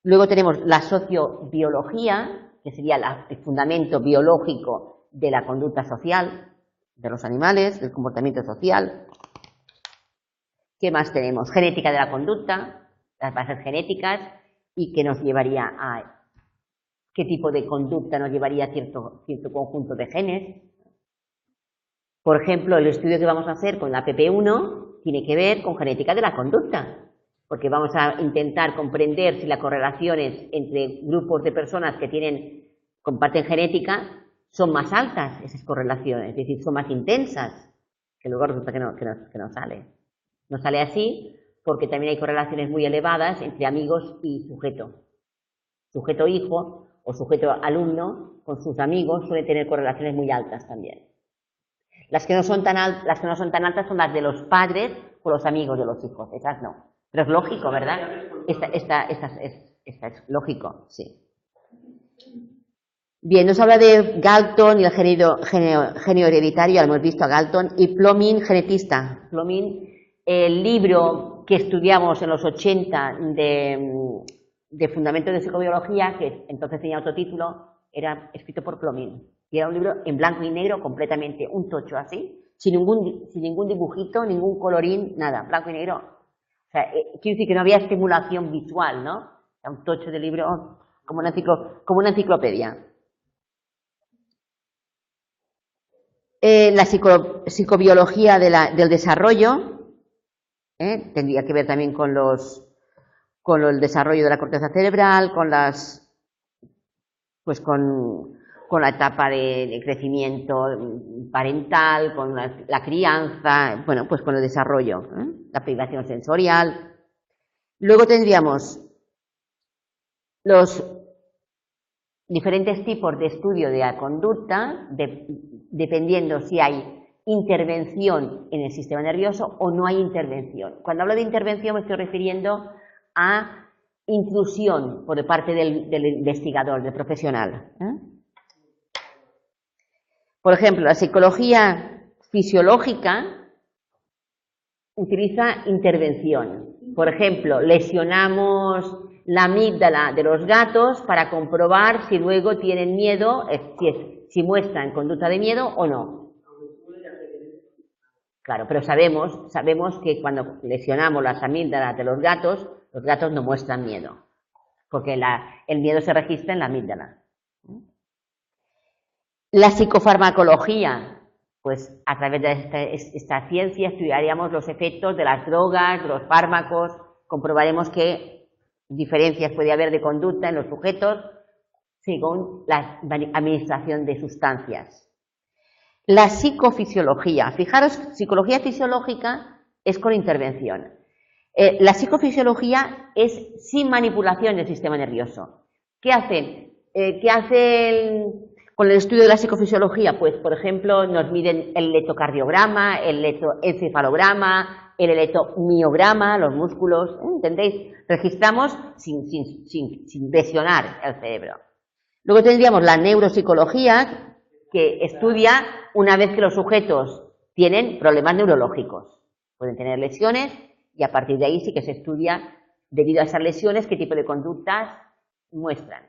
Speaker 1: Luego tenemos la sociobiología, que sería el fundamento biológico de la conducta social de los animales, del comportamiento social. ¿Qué más tenemos? Genética de la conducta, las bases genéticas, y que nos llevaría a qué tipo de conducta nos llevaría a cierto conjunto de genes. Por ejemplo, el estudio que vamos a hacer con la PP1 tiene que ver con genética de la conducta, porque vamos a intentar comprender si las correlaciones entre grupos de personas que comparten genética son más altas, esas correlaciones, es decir, son más intensas, que luego resulta que no sale. No sale así porque también hay correlaciones muy elevadas entre amigos y sujeto. Sujeto-hijo o sujeto-alumno con sus amigos suelen tener correlaciones muy altas también. Las que no son tan altas son las de los padres con los amigos de los hijos, esas no. Pero es lógico, ¿verdad? Esta es lógico, sí. Bien, nos habla de Galton y el genio hereditario, ya hemos visto a Galton, y Plomin, genetista. Plomin, el libro que estudiamos en los 80 de Fundamentos de Psicobiología, que entonces tenía otro título, era escrito por Plomin. Y era un libro en blanco y negro, completamente un tocho así, sin ningún dibujito, ningún colorín, nada, blanco y negro. O sea, quiero decir que no había estimulación visual, ¿no? Era un tocho de libro como una enciclopedia. La psicobiología del desarrollo tendría que ver también con el desarrollo de la corteza cerebral, con las pues con la etapa de crecimiento parental, con la crianza, bueno, pues con el desarrollo, la privación sensorial. Luego tendríamos los diferentes tipos de estudio de la conducta, dependiendo si hay intervención en el sistema nervioso o no hay intervención. Cuando hablo de intervención me estoy refiriendo a intrusión por parte del investigador, del profesional. Por ejemplo, la psicología fisiológica utiliza intervención. Por ejemplo, lesionamos la amígdala de los gatos para comprobar si luego tienen miedo, si muestran conducta de miedo o no. Claro, pero sabemos que cuando lesionamos las amígdalas de los gatos no muestran miedo, porque el miedo se registra en la amígdala. La psicofarmacología, pues a través de esta ciencia estudiaríamos los efectos de las drogas, de los fármacos, comprobaremos qué diferencias puede haber de conducta en los sujetos según la administración de sustancias. La psicofisiología, fijaros, psicología fisiológica es con intervención. La psicofisiología es sin manipulación del sistema nervioso. ¿Qué hacen? Con el estudio de la psicofisiología? Pues, por ejemplo, nos miden el electrocardiograma, el electroencefalograma, el electromiograma, los músculos, ¿entendéis? Registramos sin lesionar el cerebro. Luego tendríamos la neuropsicología, que estudia una vez que los sujetos tienen problemas neurológicos. Pueden tener lesiones y a partir de ahí sí que se estudia, debido a esas lesiones, qué tipo de conductas muestran.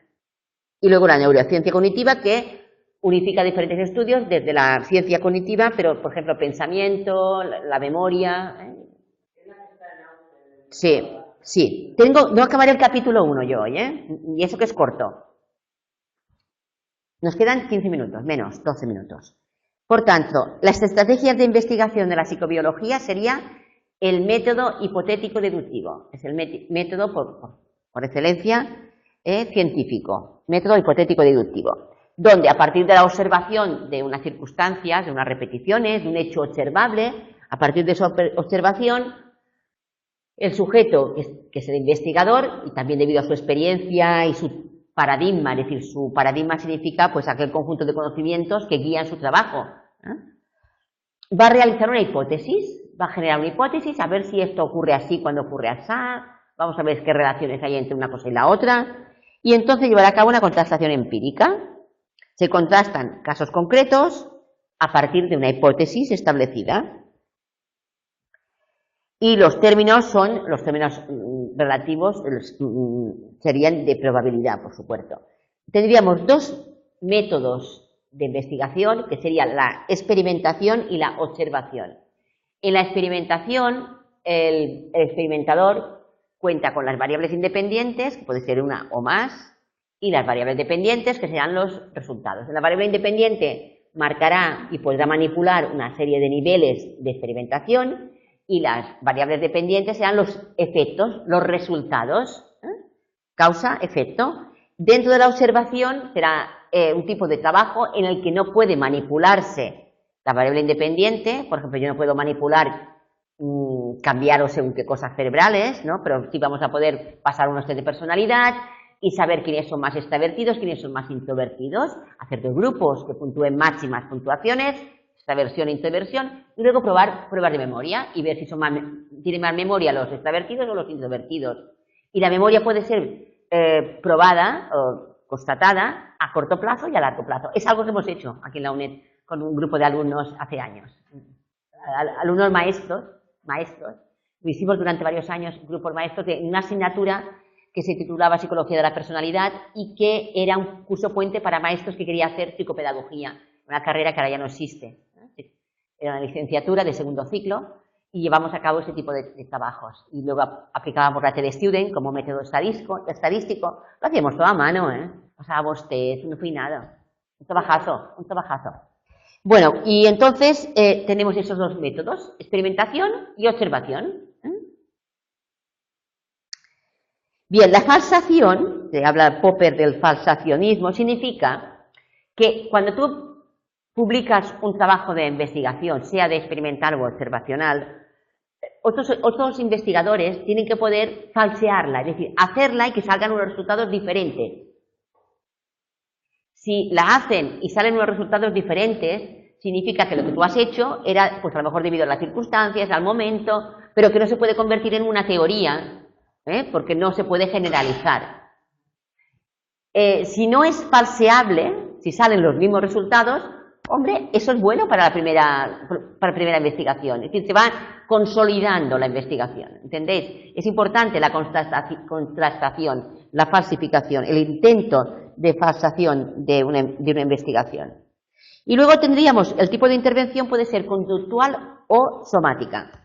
Speaker 1: Y luego la neurociencia cognitiva, que unifica diferentes estudios desde la ciencia cognitiva, pero por ejemplo pensamiento, la memoria. Sí. No acabaré el capítulo 1 yo hoy, y eso que es corto. Nos quedan 15 minutos, menos, 12 minutos. Por tanto, las estrategias de investigación de la psicobiología sería el método hipotético deductivo. Es el método por excelencia científico, método hipotético deductivo, donde a partir de la observación de unas circunstancias, de unas repeticiones, de un hecho observable, a partir de esa observación, el sujeto, que es el investigador, y también debido a su experiencia y su paradigma, es decir, su paradigma significa pues aquel conjunto de conocimientos que guían su trabajo, va a realizar una hipótesis, va a generar una hipótesis, a ver si esto ocurre así cuando ocurre así, vamos a ver qué relaciones hay entre una cosa y la otra, y entonces llevará a cabo una contrastación empírica. Se contrastan casos concretos a partir de una hipótesis establecida. Y los términos son, los términos relativos serían de probabilidad, por supuesto. Tendríamos dos métodos de investigación, que serían la experimentación y la observación. En la experimentación, el experimentador cuenta con las variables independientes, que puede ser una o más, y las variables dependientes, que serán los resultados. La variable independiente marcará y podrá manipular una serie de niveles de experimentación, y las variables dependientes serán los efectos, los resultados, causa-efecto. Dentro de la observación será un tipo de trabajo en el que no puede manipularse la variable independiente. Por ejemplo, yo no puedo manipular, cambiar o según qué cosas cerebrales, ¿no? Pero sí vamos a poder pasar unos test de personalidad y saber quiénes son más extravertidos, quiénes son más introvertidos, hacer dos grupos que puntúen máximas puntuaciones, extraversión e introversión, y luego probar pruebas de memoria y ver si tienen más memoria los extravertidos o los introvertidos. Y la memoria puede ser probada o constatada a corto plazo y a largo plazo. Es algo que hemos hecho aquí en la UNED con un grupo de alumnos hace años. Alumnos maestros, lo hicimos durante varios años, grupos maestros de una asignatura que se titulaba Psicología de la Personalidad y que era un curso puente para maestros que querían hacer psicopedagogía, una carrera que ahora ya no existe. Era una licenciatura de segundo ciclo y llevamos a cabo ese tipo de trabajos. Y luego aplicábamos la TD Student como método estadístico. Lo hacíamos todo a mano, pasábamos test, no fui nada. Un trabajazo. Bueno, y entonces tenemos esos dos métodos, experimentación y observación. Bien, la falsación se habla Popper del falsacionismo, significa que cuando tú publicas un trabajo de investigación, sea de experimental o observacional, otros investigadores tienen que poder falsearla, es decir, hacerla y que salgan unos resultados diferentes. Si la hacen y salen unos resultados diferentes, significa que lo que tú has hecho era, pues a lo mejor debido a las circunstancias, al momento, pero que no se puede convertir en una teoría, porque no se puede generalizar. Si no es falseable, si salen los mismos resultados, hombre, eso es bueno para la primera investigación. Es decir, se va consolidando la investigación, ¿entendéis? Es importante la contrastación, la falsificación, el intento de falsación de una investigación. Y luego tendríamos, el tipo de intervención puede ser conductual o somática.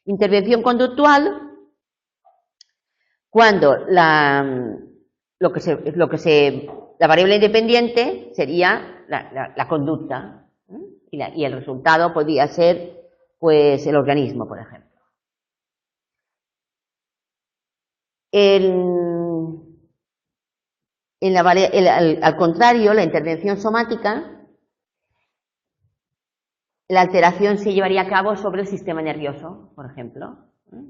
Speaker 1: Intervención conductual, cuando la variable independiente sería la conducta, y el resultado podría ser, pues, el organismo, por ejemplo. Al contrario, la intervención somática, la alteración se llevaría a cabo sobre el sistema nervioso, por ejemplo,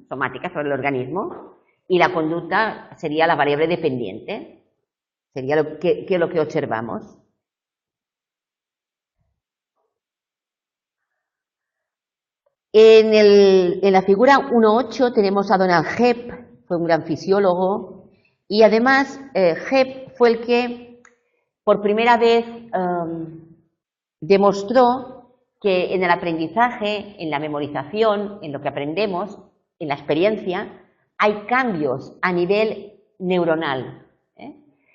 Speaker 1: somática, sobre el organismo, y la conducta sería la variable dependiente, sería lo que observamos. En la figura 1.8 tenemos a Donald Hebb, fue un gran fisiólogo, y además Hebb fue el que por primera vez demostró que en el aprendizaje, en la memorización, en lo que aprendemos, en la experiencia, hay cambios a nivel neuronal.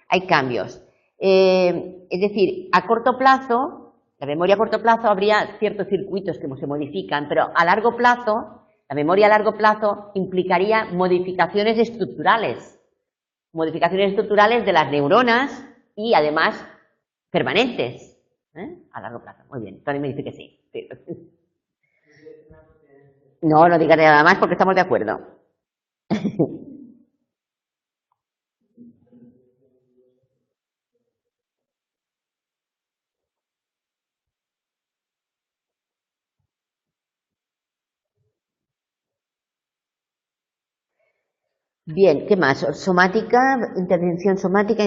Speaker 1: Hay cambios. Es decir, a corto plazo, la memoria a corto plazo habría ciertos circuitos que se modifican, pero a largo plazo, la memoria a largo plazo implicaría modificaciones estructurales de las neuronas y además permanentes. A largo plazo. Muy bien, Tony me dice que sí. No, no digas nada más porque estamos de acuerdo. Bien, ¿qué más? Somática, intervención somática.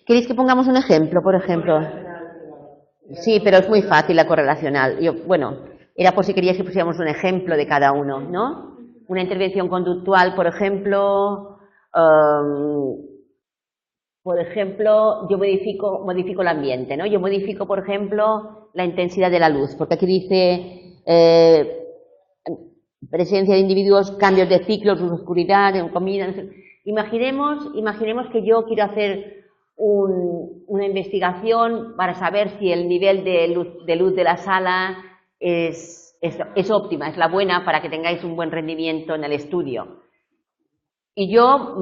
Speaker 1: ¿Queréis que pongamos un ejemplo, por ejemplo? Sí, pero es muy fácil la correlacional. Bueno, era por si queríais que pusiéramos un ejemplo de cada uno, ¿no? Una intervención conductual, por ejemplo, yo modifico el ambiente, ¿no? Yo modifico, por ejemplo, la intensidad de la luz, porque aquí dice presencia de individuos, cambios de ciclos, luz, oscuridad, comida. No sé. Imaginemos que yo quiero hacer una investigación para saber si el nivel de luz de la sala es óptima, es la buena para que tengáis un buen rendimiento en el estudio. Y yo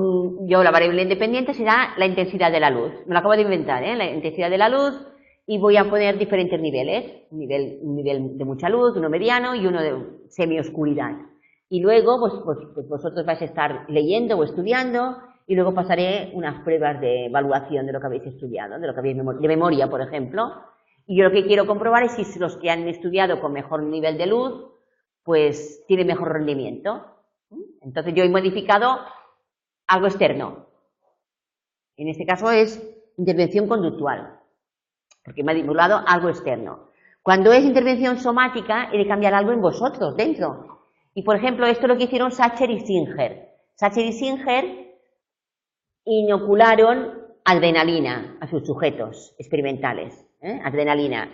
Speaker 1: la variable independiente será la intensidad de la luz. Me lo acabo de inventar, la intensidad de la luz, y voy a poner diferentes niveles. Un nivel de mucha luz, uno mediano y uno de semioscuridad. Y luego pues vosotros vais a estar leyendo o estudiando, y luego pasaré unas pruebas de evaluación de lo que habéis estudiado, de lo que habéis de memoria, por ejemplo. Y yo lo que quiero comprobar es si los que han estudiado con mejor nivel de luz, pues tienen mejor rendimiento. Entonces yo he modificado algo externo. En este caso es intervención conductual, porque me ha manipulado algo externo. Cuando es intervención somática, he de cambiar algo en vosotros, dentro. Y, por ejemplo, esto es lo que hicieron Sacher y Singer. Sacher y Singer inocularon adrenalina a sus sujetos experimentales, adrenalina.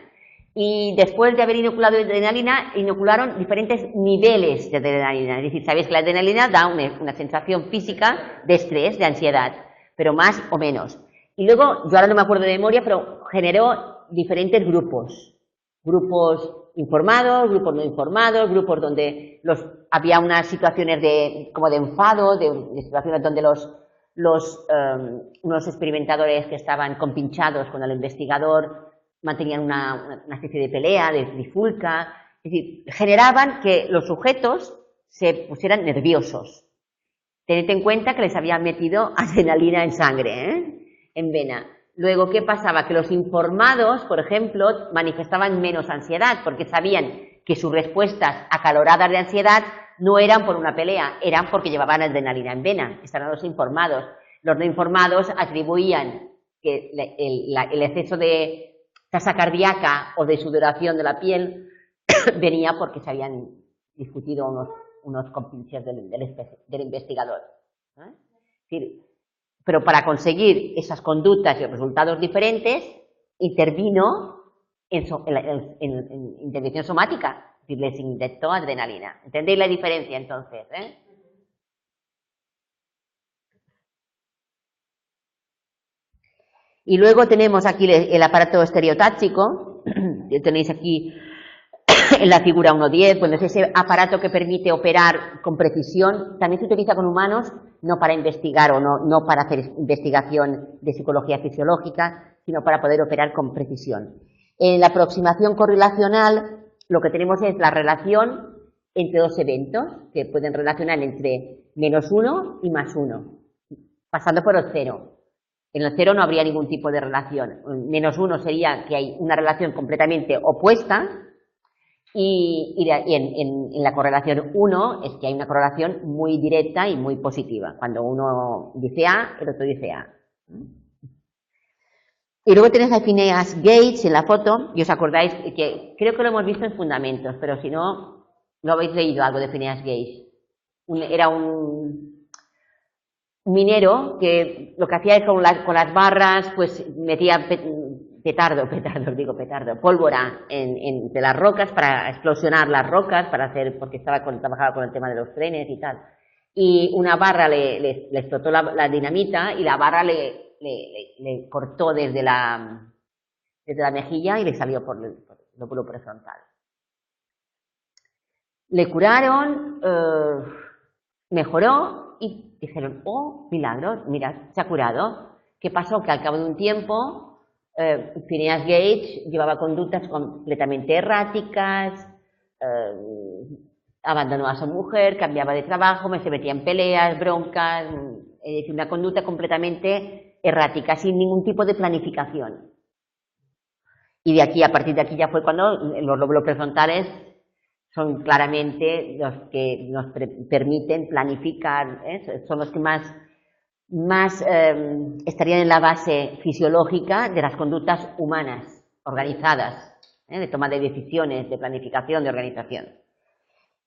Speaker 1: Y después de haber inoculado adrenalina, inocularon diferentes niveles de adrenalina. Es decir, sabéis que la adrenalina da una sensación física de estrés, de ansiedad, pero más o menos. Y luego, yo ahora no me acuerdo de memoria, pero generó diferentes grupos. Grupos informados, grupos no informados, grupos donde había unas situaciones como de enfado, de situaciones donde unos experimentadores que estaban compinchados con el investigador mantenían una especie de pelea, de trifulca. Es decir, generaban que los sujetos se pusieran nerviosos. Tened en cuenta que les habían metido adrenalina en sangre, en vena. Luego, ¿qué pasaba? Que los informados, por ejemplo, manifestaban menos ansiedad, porque sabían que sus respuestas acaloradas de ansiedad no eran por una pelea, eran porque llevaban adrenalina en vena. Estos eran los informados. Los no informados atribuían que el exceso de tasa cardíaca o de sudoración de la piel venía porque se habían discutido unos compinches del investigador. ¿Eh? Es decir, pero para conseguir esas conductas y resultados diferentes, intervino en intervención somática, es decir, les inyectó adrenalina. ¿Entendéis la diferencia entonces? Y luego tenemos aquí el aparato estereotáxico, tenéis aquí en la figura 1.10, bueno, es ese aparato que permite operar con precisión, también se utiliza con humanos, no para investigar o no para hacer investigación de psicología fisiológica, sino para poder operar con precisión. En la aproximación correlacional, lo que tenemos es la relación entre dos eventos, que pueden relacionar entre -1 y +1, pasando por el 0. En el 0 no habría ningún tipo de relación. -1 sería que hay una relación completamente opuesta, y en la correlación 1 es que hay una correlación muy directa y muy positiva. Cuando uno dice A, el otro dice A. Y luego tenéis a Phineas Gage en la foto, y os acordáis que creo que lo hemos visto en Fundamentos, pero si no, no habéis leído algo de Phineas Gage. Era un minero que lo que hacía es con las barras, pues metía pólvora entre las rocas para explosionar las rocas, porque trabajaba con el tema de los trenes y tal. Y una barra le explotó la dinamita y la barra le cortó desde la mejilla y le salió por el lóbulo prefrontal. Le curaron, mejoró y dijeron, oh, milagro, mira, se ha curado. ¿Qué pasó? Que al cabo de un tiempo Phineas Gage llevaba conductas completamente erráticas, abandonó a su mujer, cambiaba de trabajo, se metía en peleas, broncas, es decir, una conducta completamente errática, sin ningún tipo de planificación. Y a partir de aquí ya fue cuando los lóbulos prefrontales son claramente los que nos permiten planificar, son los que más estarían en la base fisiológica de las conductas humanas, organizadas, de toma de decisiones, de planificación, de organización.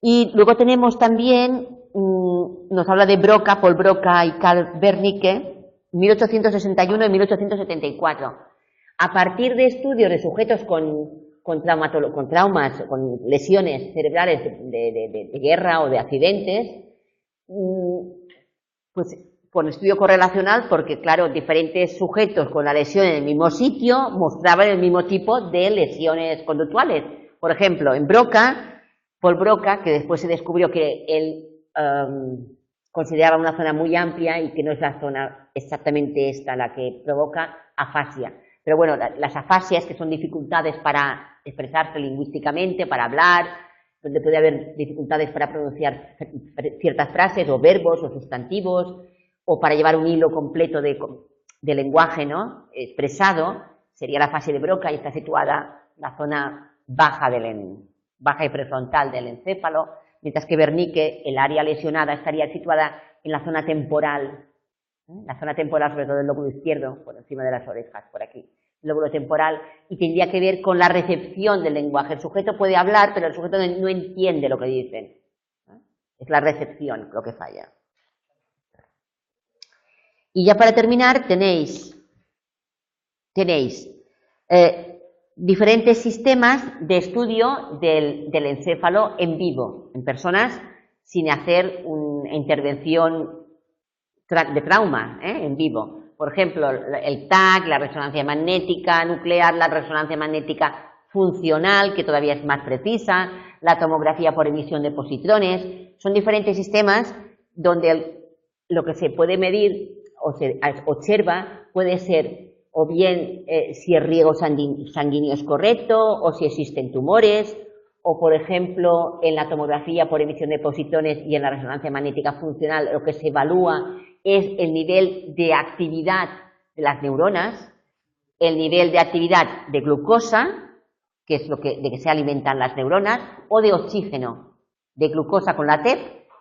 Speaker 1: Y luego tenemos también, nos habla de Paul Broca y Carl Wernicke, 1861 y 1874. A partir de estudios de sujetos con traumas, con lesiones cerebrales de guerra o de accidentes, pues con estudio correlacional, porque claro, diferentes sujetos con la lesión en el mismo sitio mostraban el mismo tipo de lesiones conductuales. Por ejemplo, en Paul Broca, que después se descubrió que él consideraba una zona muy amplia y que no es la zona exactamente esta la que provoca afasia. Pero bueno, las afasias, que son dificultades para expresarse lingüísticamente, para hablar, donde puede haber dificultades para pronunciar ciertas frases o verbos o sustantivos, o para llevar un hilo completo de lenguaje, ¿no?, expresado, sería la fase de Broca, y está situada en la zona baja y prefrontal del encéfalo, mientras que Wernicke, el área lesionada, estaría situada en la zona temporal, la zona temporal sobre todo del lóbulo izquierdo, por encima de las orejas, por aquí, el lóbulo temporal, y tendría que ver con la recepción del lenguaje. El sujeto puede hablar, pero el sujeto no entiende lo que dicen. Es la recepción lo que falla. Y ya para terminar tenéis diferentes sistemas de estudio del encéfalo en vivo, en personas sin hacer una intervención de trauma, en vivo. Por ejemplo, el TAC, la resonancia magnética nuclear, la resonancia magnética funcional, que todavía es más precisa, la tomografía por emisión de positrones. Son diferentes sistemas donde lo que se puede medir o se observa puede ser o bien si el riego sanguíneo es correcto, o si existen tumores, o por ejemplo en la tomografía por emisión de positrones y en la resonancia magnética funcional lo que se evalúa es el nivel de actividad las neuronas, el nivel de actividad de glucosa, que es de que se alimentan las neuronas, o de oxígeno, de glucosa con la TEP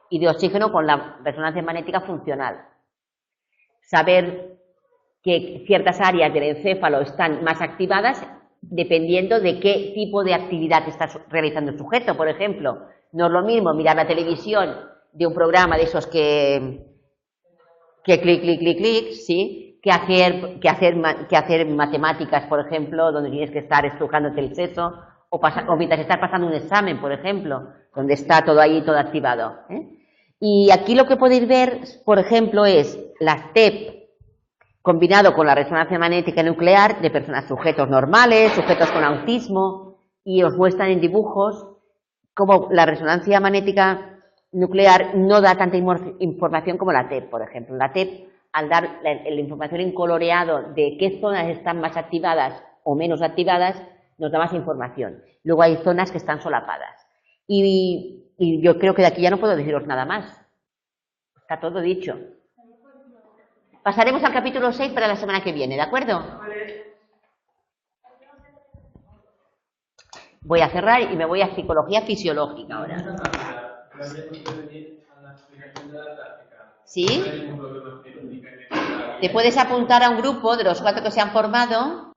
Speaker 1: y de oxígeno con la resonancia magnética funcional. Saber que ciertas áreas del encéfalo están más activadas dependiendo de qué tipo de actividad está realizando el sujeto. Por ejemplo, no es lo mismo mirar la televisión de un programa de esos que clic, clic, clic, clic, ¿sí? que hacer matemáticas, por ejemplo, donde tienes que estar estrujándote el seso, o mientras estás pasando un examen, por ejemplo, donde está todo ahí, todo activado. Y aquí lo que podéis ver, por ejemplo, es las TEP combinado con la resonancia magnética nuclear de personas, sujetos normales, sujetos con autismo, y os muestran en dibujos cómo la resonancia magnética nuclear no da tanta información como la TEP, por ejemplo. La TEP, al dar la información en coloreado de qué zonas están más activadas o menos activadas, nos da más información. Luego hay zonas que están solapadas. Y yo creo que de aquí ya no puedo deciros nada más. Está todo dicho. Pasaremos al capítulo 6 para la semana que viene, ¿de acuerdo? Voy a cerrar y me voy a psicología fisiológica ahora. ¿Sí? Te puedes apuntar a un grupo de los 4 que se han formado